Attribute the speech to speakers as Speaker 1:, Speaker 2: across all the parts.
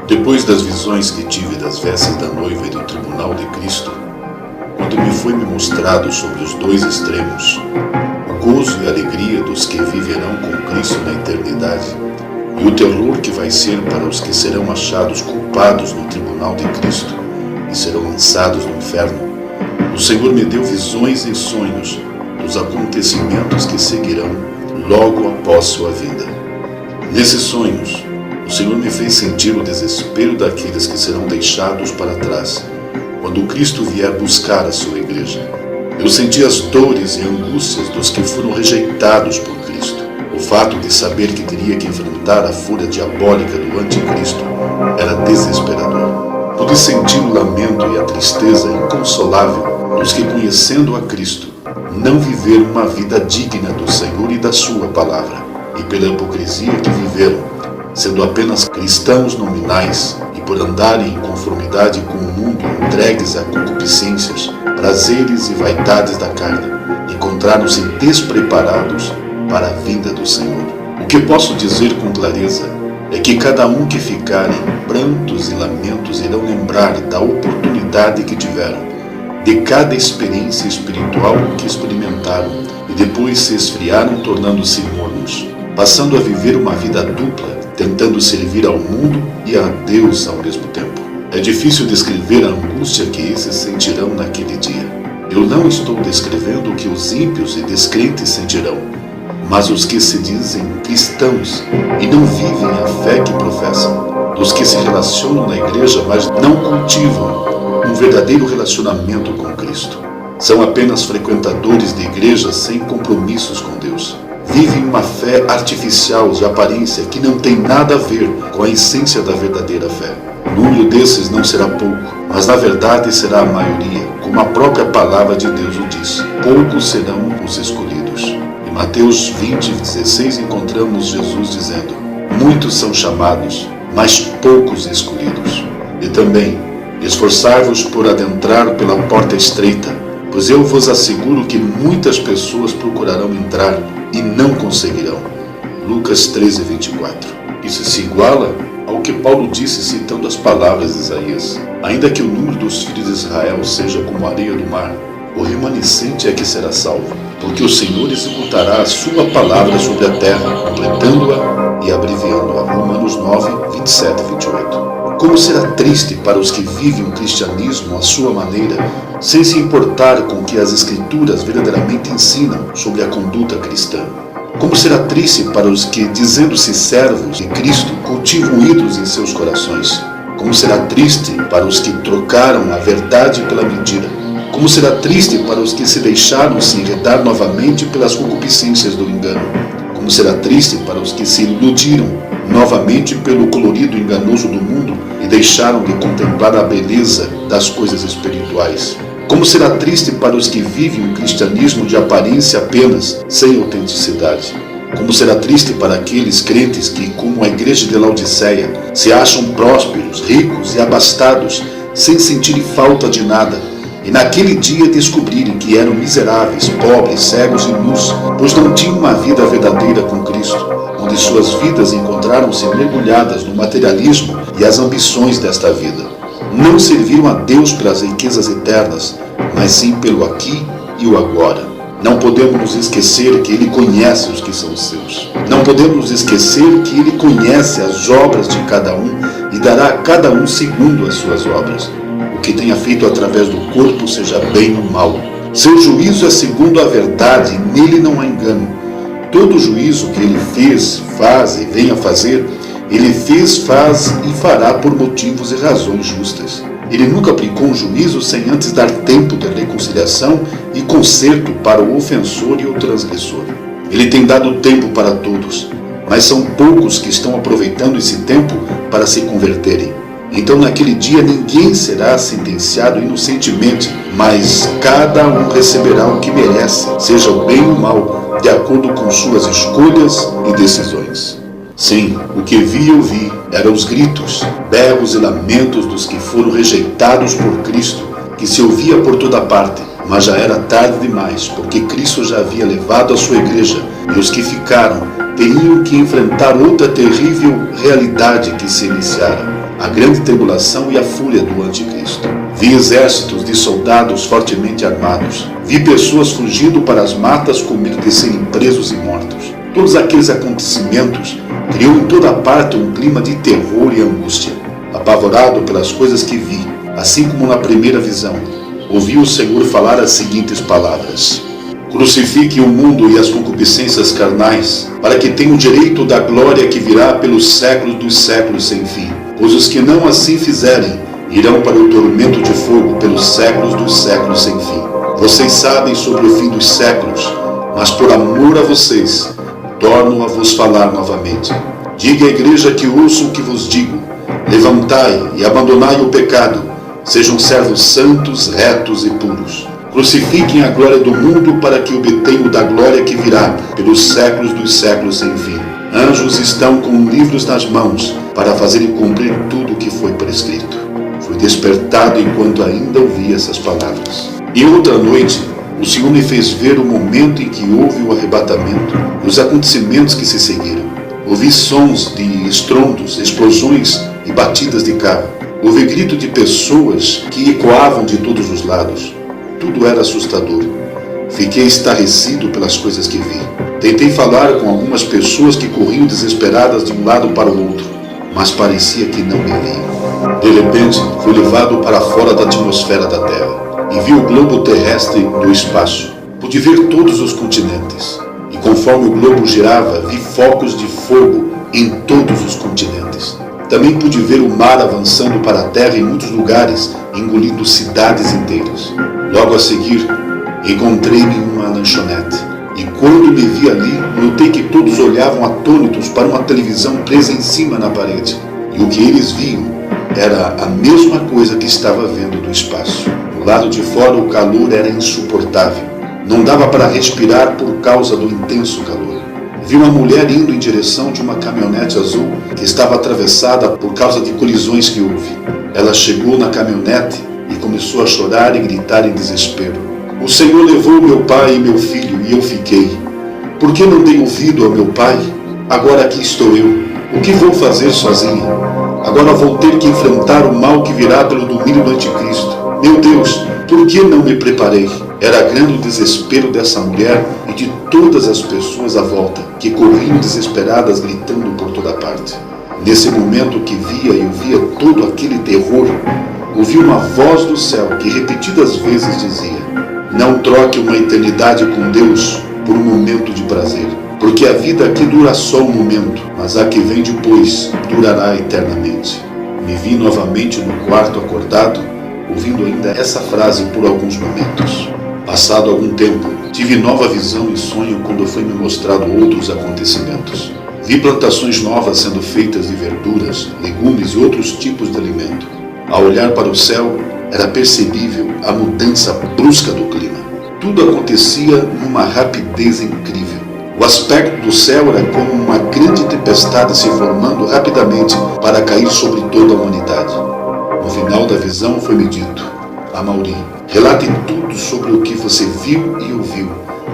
Speaker 1: Depois das visões que tive das vestes da noiva e do tribunal de Cristo, quando me foi mostrado sobre os dois extremos, o gozo e a alegria dos que viverão com Cristo na eternidade, e o terror que vai ser para os que serão achados culpados no tribunal de Cristo e serão lançados no inferno, o Senhor me deu visões e sonhos dos acontecimentos que seguirão logo após sua vinda. Nesses sonhos, o Senhor me fez sentir o desespero daqueles que serão deixados para trás, quando Cristo vier buscar a sua igreja. Eu senti as dores e angústias dos que foram rejeitados por Cristo. O fato de saber que teria que enfrentar a fúria diabólica do anticristo era desesperador. Pude sentir o lamento e a tristeza inconsolável dos que, conhecendo a Cristo, não viveram uma vida digna do Senhor e da sua palavra, e pela hipocrisia que viveram, sendo apenas cristãos nominais e por andarem em conformidade com o mundo, entregues a concupiscências, prazeres e vaidades da carne, encontraram-se despreparados para a vinda do Senhor. O que posso dizer com clareza é que cada um que ficar em prantos e lamentos irão lembrar da oportunidade que tiveram, de cada experiência espiritual que experimentaram e depois se esfriaram tornando-se mornos, passando a viver uma vida dupla, tentando servir ao mundo e a Deus ao mesmo tempo. É difícil descrever a angústia que esses sentirão naquele dia. Eu não estou descrevendo o que os ímpios e descrentes sentirão, mas os que se dizem cristãos e não vivem a fé que professam, dos que se relacionam na igreja, mas não cultivam um verdadeiro relacionamento com Cristo. São apenas frequentadores de igrejas sem compromissos com Deus. Vivem uma fé artificial de aparência que não tem nada a ver com a essência da verdadeira fé. O número desses não será pouco, mas na verdade será a maioria, como a própria palavra de Deus o diz. Poucos serão os escolhidos. Em Mateus 20:16 encontramos Jesus dizendo: muitos são chamados, mas poucos escolhidos. E também: esforçai-vos por adentrar pela porta estreita, pois eu vos asseguro que muitas pessoas procurarão entrar e não conseguirão. Lucas 13:24. Isso se iguala ao que Paulo disse citando as palavras de Isaías: ainda que o número dos filhos de Israel seja como a areia do mar, o remanescente é que será salvo, porque o Senhor executará a sua palavra sobre a terra, completando-a e abreviando-a. Romanos 9:27-28. Como será triste para os que vivem o cristianismo à sua maneira, sem se importar com o que as Escrituras verdadeiramente ensinam sobre a conduta cristã. Como será triste para os que, dizendo-se servos de Cristo, cultivam ídolos em seus corações. Como será triste para os que trocaram a verdade pela mentira. Como será triste para os que se deixaram se enredar novamente pelas concupiscências do engano. Como será triste para os que se iludiram novamente pelo colorido enganoso do mundo e deixaram de contemplar a beleza das coisas espirituais. Como será triste para os que vivem um cristianismo de aparência apenas, sem autenticidade. Como será triste para aqueles crentes que, como a igreja de Laodiceia, se acham prósperos, ricos e abastados, sem sentirem falta de nada, e naquele dia descobrirem que eram miseráveis, pobres, cegos e nus, pois não tinham uma vida verdadeira com Cristo, onde suas vidas encontraram-se mergulhadas no materialismo e as ambições desta vida. Não serviram a Deus pelas riquezas eternas, mas sim pelo aqui e o agora. Não podemos nos esquecer que Ele conhece os que são seus. Não podemos nos esquecer que Ele conhece as obras de cada um e dará a cada um segundo as suas obras. O que tenha feito através do corpo, seja bem ou mal. Seu juízo é segundo a verdade e nele não há engano. Todo juízo que Ele fez, faz e venha fazer, Ele fez, faz e fará por motivos e razões justas. Ele nunca aplicou um juízo sem antes dar tempo de reconciliação e conserto para o ofensor e o transgressor. Ele tem dado tempo para todos, mas são poucos que estão aproveitando esse tempo para se converterem. Então naquele dia ninguém será sentenciado inocentemente, mas cada um receberá o que merece, seja o bem ou o mal, de acordo com suas escolhas e decisões. Sim, o que vi e ouvi eram os gritos, berros e lamentos dos que foram rejeitados por Cristo, que se ouvia por toda parte. mas já era tarde demais, porque Cristo já havia levado a sua igreja e os que ficaram teriam que enfrentar outra terrível realidade que se iniciara: a grande tribulação e a fúria do anticristo. Vi exércitos de soldados fortemente armados. Vi pessoas fugindo para as matas com medo de serem presos e mortos. Todos aqueles acontecimentos criou em toda parte um clima de terror e angústia. Apavorado pelas coisas que vi, assim como na primeira visão, ouvi o Senhor falar as seguintes palavras: crucifique o mundo e as concupiscências carnais, para que tenha o direito da glória que virá pelos séculos dos séculos sem fim. Pois os que não assim fizerem, irão para o tormento de fogo pelos séculos dos séculos sem fim. Vocês sabem sobre o fim dos séculos, mas por amor a vocês, torno a vos falar novamente. Diga à igreja que ouça o que vos digo. Levantai e abandonai o pecado. Sejam servos santos, retos e puros. Crucifiquem a glória do mundo para que obtenham da glória que virá pelos séculos dos séculos sem fim. Anjos estão com livros nas mãos para fazerem cumprir tudo o que foi prescrito. Fui despertado enquanto ainda ouvia essas palavras. E outra noite, o Senhor me fez ver o momento em que houve o arrebatamento e os acontecimentos que se seguiram. Ouvi sons de estrondos, explosões e batidas de carro. Ouvi grito de pessoas que ecoavam de todos os lados. Tudo era assustador. Fiquei estarrecido pelas coisas que vi. Tentei falar com algumas pessoas que corriam desesperadas de um lado para o outro, mas parecia que não me viam. De repente, fui levado para fora da atmosfera da Terra e vi o globo terrestre do espaço. Pude ver todos os continentes. E conforme o globo girava, vi focos de fogo em todos os continentes. Também pude ver o mar avançando para a terra em muitos lugares, engolindo cidades inteiras. Logo a seguir, encontrei-me em uma lanchonete. E quando me vi ali, notei que todos olhavam atônitos para uma televisão presa em cima na parede. E o que eles viam era a mesma coisa que estava vendo do espaço. Do lado de fora, o calor era insuportável. Não dava para respirar por causa do intenso calor. Vi uma mulher indo em direção de uma caminhonete azul que estava atravessada por causa de colisões que houve. Ela chegou na caminhonete e começou a chorar e gritar em desespero. O Senhor levou meu pai e meu filho e eu fiquei. Por que não dei ouvido ao meu pai? Agora aqui estou eu. O que vou fazer sozinha? Agora vou ter que enfrentar o mal que virá pelo domínio do anticristo. Meu Deus, por que não me preparei? Era grande o desespero dessa mulher e de todas as pessoas à volta, que corriam desesperadas gritando por toda parte. Nesse momento que via e ouvia todo aquele terror, ouvi uma voz do céu que repetidas vezes dizia: não troque uma eternidade com Deus por um momento de prazer, porque a vida aqui dura só um momento, mas a que vem depois durará eternamente. Me vi novamente no quarto acordado, ouvindo ainda essa frase por alguns momentos. Passado algum tempo, tive nova visão e sonho quando foi-me mostrado outros acontecimentos. Vi plantações novas sendo feitas de verduras, legumes e outros tipos de alimento. Ao olhar para o céu, era percebível a mudança brusca do clima. Tudo acontecia numa rapidez incrível. O aspecto do céu era como uma grande tempestade se formando rapidamente para cair sobre toda a humanidade. No final da visão foi-me dito: Amaury, relate tudo sobre o que você viu e ouviu.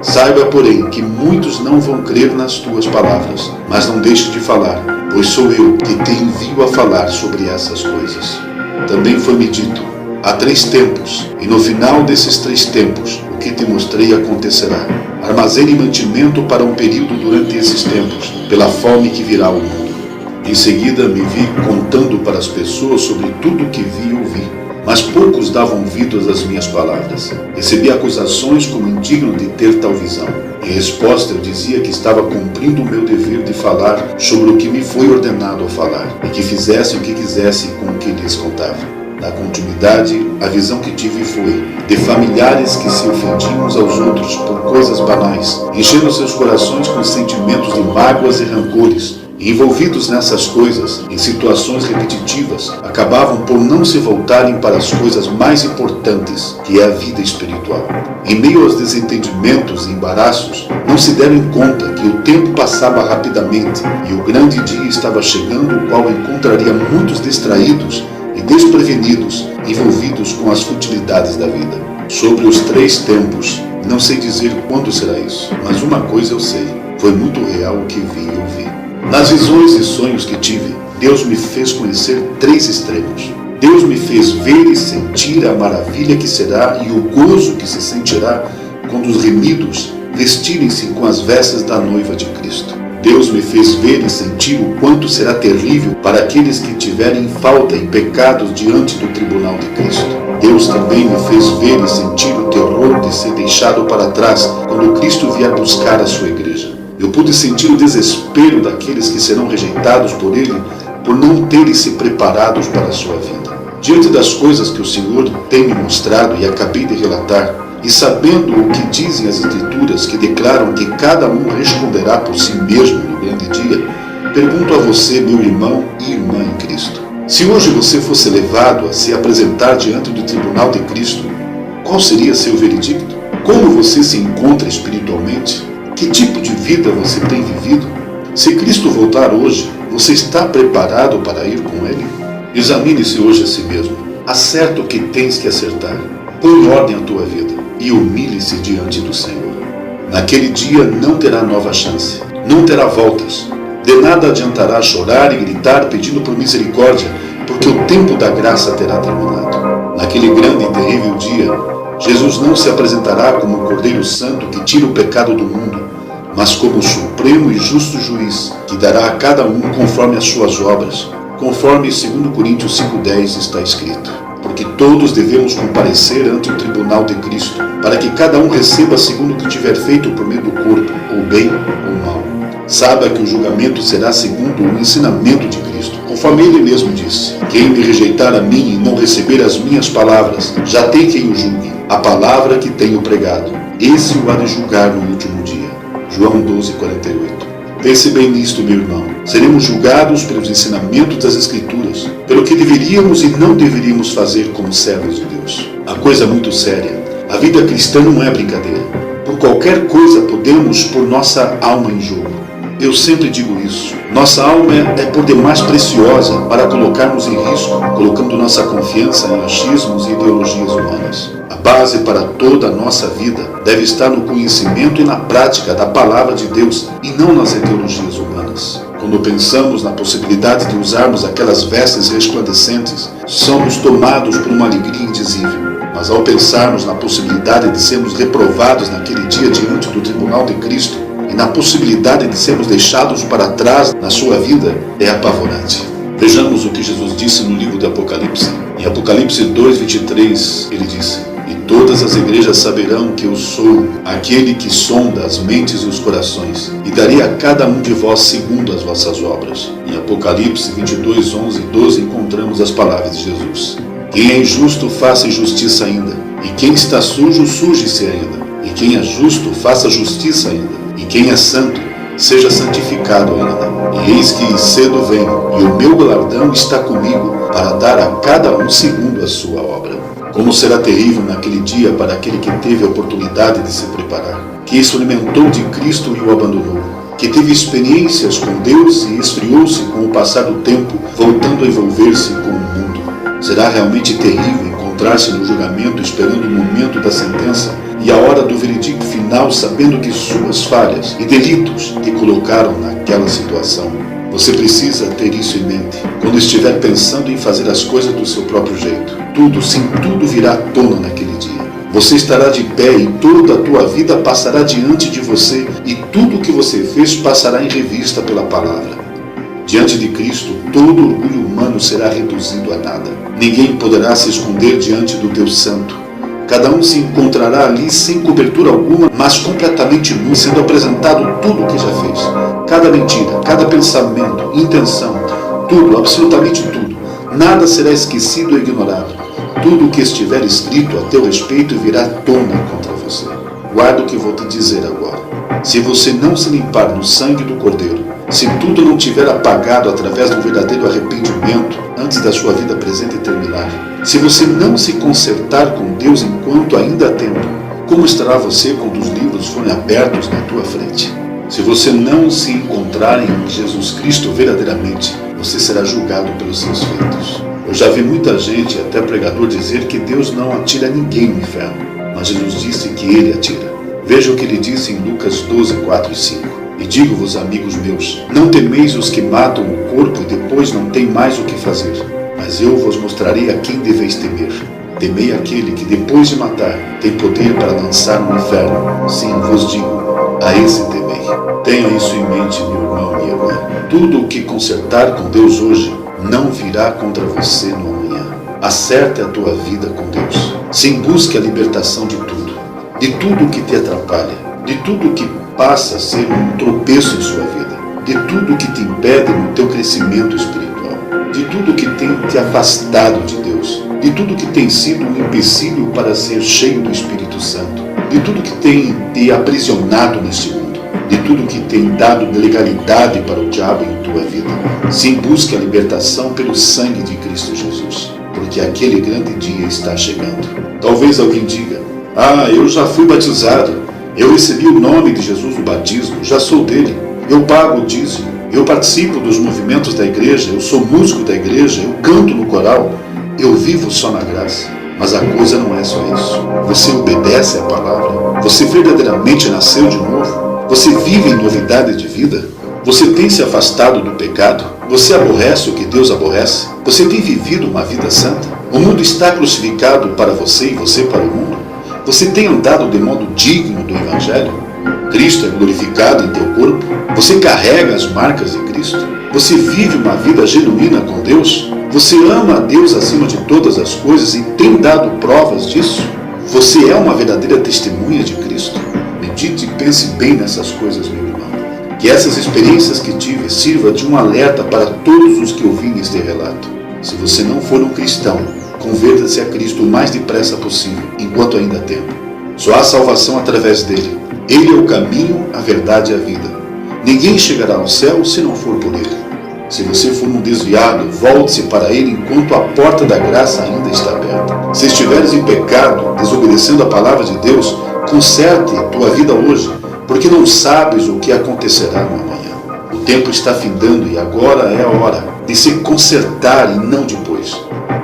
Speaker 1: Saiba, porém, que muitos não vão crer nas tuas palavras, mas não deixe de falar, pois sou eu que te envio a falar sobre essas coisas. Também foi-me dito: há 3 tempos, e no final desses 3 tempos, o que te mostrei acontecerá. Armazene mantimento para um período durante esses tempos, pela fome que virá ao mundo. Em seguida me vi contando para as pessoas sobre tudo o que vi e ouvi, mas poucos davam ouvidos às minhas palavras. Recebi acusações como indigno de ter tal visão. Em resposta, eu dizia que estava cumprindo o meu dever de falar sobre o que me foi ordenado a falar, e que fizesse o que quisesse com o que lhes contava. Na continuidade, a visão que tive foi de familiares que se ofendiam uns aos outros por coisas banais, enchendo seus corações com sentimentos de mágoas e rancores, e envolvidos nessas coisas, em situações repetitivas, acabavam por não se voltarem para as coisas mais importantes, que é a vida espiritual. Em meio aos desentendimentos e embaraços, não se deram conta que o tempo passava rapidamente e o grande dia estava chegando, o qual encontraria muitos distraídos e desprevenidos, envolvidos com as futilidades da vida. Sobre os 3 tempos, não sei dizer quando será isso, mas uma coisa eu sei, foi muito real o que vi e ouvi. Nas visões e sonhos que tive, Deus me fez conhecer 3 extremos. Deus me fez ver e sentir a maravilha que será e o gozo que se sentirá quando os remidos vestirem-se com as vestes da noiva de Cristo. Deus me fez ver e sentir o quanto será terrível para aqueles que tiverem falta e pecados diante do tribunal de Cristo. Deus também me fez ver e sentir o terror de ser deixado para trás quando Cristo vier buscar a sua igreja. Eu pude sentir o desespero daqueles que serão rejeitados por Ele por não terem se preparados para a sua vida. Diante das coisas que o Senhor tem me mostrado e acabei de relatar, e sabendo o que dizem as Escrituras que declaram que cada um responderá por si mesmo no grande dia, pergunto a você, meu irmão e irmã em Cristo. Se hoje você fosse levado a se apresentar diante do tribunal de Cristo, qual seria seu veredicto? Como você se encontra espiritualmente? Que tipo de vida você tem vivido? Se Cristo voltar hoje, você está preparado para ir com Ele? Examine-se hoje a si mesmo. Acerta o que tens que acertar. Põe em ordem a tua vida e humilhe-se diante do Senhor. Naquele dia não terá nova chance, não terá voltas. De nada adiantará chorar e gritar pedindo por misericórdia, porque o tempo da graça terá terminado. Naquele grande e terrível dia, Jesus não se apresentará como o Cordeiro Santo que tira o pecado do mundo, mas como o supremo e justo juiz, que dará a cada um conforme as suas obras, conforme 2 Coríntios 5,10 está escrito. Porque todos devemos comparecer ante o tribunal de Cristo, para que cada um receba segundo o que tiver feito por meio do corpo, ou bem ou mal. Saiba que o julgamento será segundo o ensinamento de Cristo, conforme Ele mesmo disse: quem me rejeitar a mim e não receber as minhas palavras, já tem quem o julgue, a palavra que tenho pregado. Esse o há de julgar no último dia. João 12:48. Pense bem nisto, meu irmão. Seremos julgados pelos ensinamentos das Escrituras, pelo que deveríamos e não deveríamos fazer como servos de Deus. A coisa é muito séria. A vida cristã não é brincadeira. Por qualquer coisa podemos pôr nossa alma em jogo. Eu sempre digo isso. Nossa alma é por demais preciosa para colocarmos em risco, colocando nossa confiança em achismos e ideologias humanas. A base para toda a nossa vida deve estar no conhecimento e na prática da palavra de Deus e não nas ideologias humanas. Quando pensamos na possibilidade de usarmos aquelas vestes resplandecentes, somos tomados por uma alegria indizível. Mas ao pensarmos na possibilidade de sermos reprovados naquele dia diante do tribunal de Cristo e na possibilidade de sermos deixados para trás na sua vida, é apavorante. Vejamos o que Jesus disse no livro de Apocalipse. Em Apocalipse 2:23, ele disse: e todas as igrejas saberão que eu sou aquele que sonda as mentes e os corações, e darei a cada um de vós segundo as vossas obras. Em Apocalipse 22:11 e 12 encontramos as palavras de Jesus: quem é injusto, faça injustiça ainda, e quem está sujo, suje-se ainda, e quem é justo, faça justiça ainda, e quem é santo, seja santificado ainda. E eis que cedo venho, e o meu galardão está comigo, para dar a cada um segundo a sua obra. Como será terrível naquele dia para aquele que teve a oportunidade de se preparar, que experimentou de Cristo e o abandonou, que teve experiências com Deus e esfriou-se com o passar do tempo, voltando a envolver-se com o mundo. Será realmente terrível encontrar-se no julgamento esperando o momento da sentença e a hora do veredicto final, sabendo que suas falhas e delitos te colocaram naquela situação. Você precisa ter isso em mente quando estiver pensando em fazer as coisas do seu próprio jeito. Tudo, sim, tudo virá à tona naquele dia. Você estará de pé e toda a tua vida passará diante de você e tudo o que você fez passará em revista pela palavra. Diante de Cristo, todo orgulho humano será reduzido a nada. Ninguém poderá se esconder diante do Deus Santo. Cada um se encontrará ali sem cobertura alguma, mas completamente nu, sendo apresentado tudo o que já fez. Cada mentira, cada pensamento, intenção, tudo, absolutamente tudo. Nada será esquecido ou ignorado. Tudo o que estiver escrito a teu respeito virá à tona contra você. Guarda o que vou te dizer agora. Se você não se limpar no sangue do Cordeiro, se tudo não tiver apagado através do verdadeiro arrependimento antes da sua vida presente terminar, se você não se consertar com Deus enquanto ainda há tempo, como estará você quando os livros forem abertos na tua frente? Se você não se encontrar em Jesus Cristo verdadeiramente, você será julgado pelos seus feitos. Eu já vi muita gente, até pregador, dizer que Deus não atira ninguém no inferno. Mas Jesus disse que ele a tira. Veja o que ele disse em Lucas 12, 4 e 5. E digo-vos, amigos meus, não temeis os que matam o corpo e depois não têm mais o que fazer. Mas eu vos mostrarei a quem deveis temer. Temei aquele que depois de matar tem poder para lançar no inferno. Sim, vos digo, a esse temei. Tenha isso em mente, meu irmão e minha irmã. Tudo o que consertar com Deus hoje não virá contra você no amanhã. Acerte a tua vida com Deus. Sim, busque a libertação de tudo que te atrapalha, de tudo que passa a ser um tropeço em sua vida, de tudo que te impede no teu crescimento espiritual, de tudo que tem te afastado de Deus, de tudo que tem sido um empecilho para ser cheio do Espírito Santo, de tudo que tem te aprisionado neste mundo, de tudo que tem dado legalidade para o diabo em tua vida. Sim, busque a libertação pelo sangue de Cristo Jesus, porque aquele grande dia está chegando. Talvez alguém diga: eu já fui batizado, eu recebi o nome de Jesus no batismo, já sou dele, eu pago o dízimo, eu participo dos movimentos da igreja, eu sou músico da igreja, eu canto no coral, eu vivo só na graça. Mas a coisa não é só isso. Você obedece à palavra? Você verdadeiramente nasceu de novo? Você vive em novidade de vida? Você tem se afastado do pecado? Você aborrece o que Deus aborrece? Você tem vivido uma vida santa? O mundo está crucificado para você e você para o mundo? Você tem andado de modo digno do Evangelho? Cristo é glorificado em teu corpo? Você carrega as marcas de Cristo? Você vive uma vida genuína com Deus? Você ama a Deus acima de todas as coisas e tem dado provas disso? Você é uma verdadeira testemunha de Cristo? Medite e pense bem nessas coisas, meu irmão. Que essas experiências que tive sirva de um alerta para todos os que ouvirem este relato. Se você não for um cristão, converta-se a Cristo o mais depressa possível, enquanto ainda há tempo. Só há salvação através dele. Ele é o caminho, a verdade e a vida. Ninguém chegará ao céu se não for por ele. Se você for um desviado, volte-se para ele enquanto a porta da graça ainda está aberta. Se estiveres em pecado, desobedecendo a palavra de Deus, conserte a tua vida hoje, porque não sabes o que acontecerá no amanhã. O tempo está findando e agora é a hora de se consertar e não depois.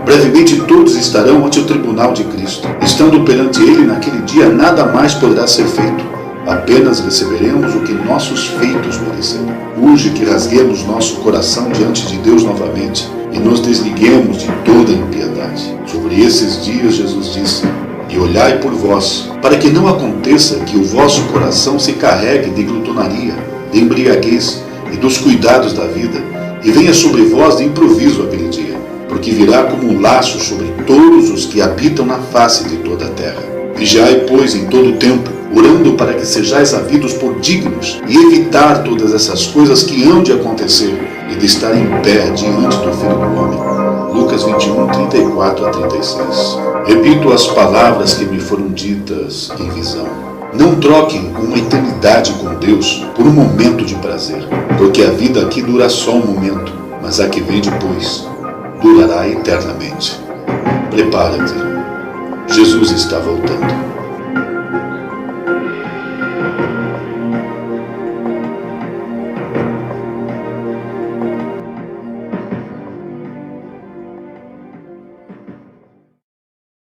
Speaker 1: Brevemente todos estarão ante o tribunal de Cristo. Estando perante ele naquele dia, nada mais poderá ser feito. Apenas receberemos o que nossos feitos mereceram. Urge que rasguemos nosso coração diante de Deus novamente e nos desliguemos de toda impiedade. Sobre esses dias Jesus disse: e olhai por vós, para que não aconteça que o vosso coração se carregue de glutonaria, de embriaguez e dos cuidados da vida, e venha sobre vós de improviso aquele dia, porque virá como um laço sobre todos os que habitam na face de toda a terra. Vigiai, pois, em todo o tempo, orando para que sejais havidos por dignos e evitar todas essas coisas que hão de acontecer e de estar em pé diante do Filho do Homem. Lucas 21, 34 a 36. Repito as palavras que me foram ditas em visão. Não troquem uma eternidade com Deus por um momento de prazer, porque a vida aqui dura só um momento, mas a que vem depois durará eternamente. Prepara-te. Jesus está voltando.